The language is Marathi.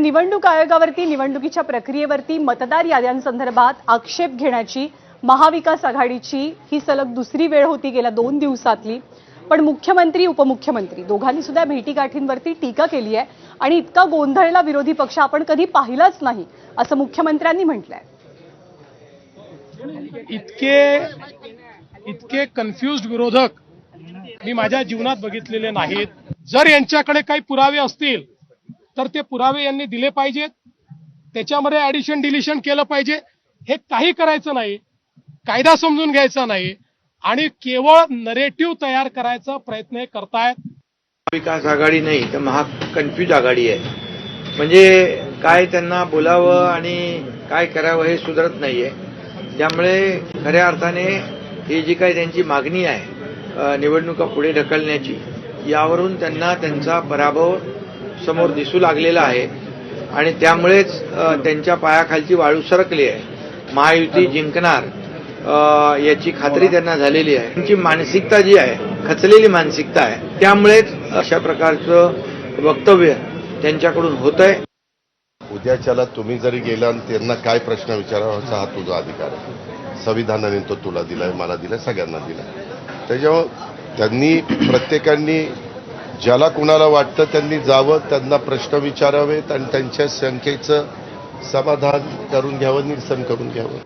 निवडणूक आयोगावरती निवडणुकीच्या प्रक्रियेवरती मतदार याद्यांसंदर्भात आक्षेप घेण्याची महाविकास आघाडीची ही सलग दुसरी वेळ होती गेल्या 2 दिवसातली। पण मुख्यमंत्री उपमुख्यमंत्री दोघांनी सुद्धा भेटीगाठींवरती टीका केली आहे आणि इतका गोंधळला विरोधी पक्ष आपण कधी पाहिलाच नाही असं मुख्यमंत्र्यांनी म्हटलंय। इतके कन्फ्युज्ड विरोधक मी माझ्या जीवनात बघितलेले नाहीत। जर यांच्याकडे काही पुरावे असतील तर ते पुरावे यांनी दिले पाहिजेत, त्याच्यामध्ये ऍडिशन डिलिशन केलं पाहिजे। हे काही करायचं नाही, कायदा समजून घ्यायचा नाही आणि केवळ नरेटिव्ह तयार करायचा प्रयत्न हे करतायत। विकास आघाडी नाही तर कन्फ्यूज आघाडी आहे। म्हणजे काय त्यांना बोलावं आणि काय करावं हे सुधरत नाहीये। त्यामुळे खऱ्या अर्थाने ही जी काही त्यांची मागणी आहे निवडणुका पुढे ढकलण्याची, यावरून त्यांना त्यांचा पराभव समोर दिसू लागलेला आहे आणि त्यामुळेच त्यांच्या पायाखालची वाळू सरकली आहे। महायुती जिंकणार याची खात्री त्यांना झालेली आहे। त्यांची मानसिकता जी आहे खचलेली मानसिकता आहे, त्यामुळेच अशा प्रकारचं वक्तव्य त्यांच्याकडून होतंय। उद्याच्याला तुम्ही जरी गेला आणि त्यांना काय प्रश्न विचारावाचा हा तुझा अधिकार आहे। संविधानाने तो तुला दिलाय, मला दिलाय, सगळ्यांना दिलाय। त्याच्यामुळे त्यांनी प्रत्येकाने ज्याला कुणाला वाटतं त्यांनी जावं, त्यांना प्रश्न विचारावेत आणि त्यांच्या शंकेचं समाधान करून घ्यावं, निरसन करून घ्यावं।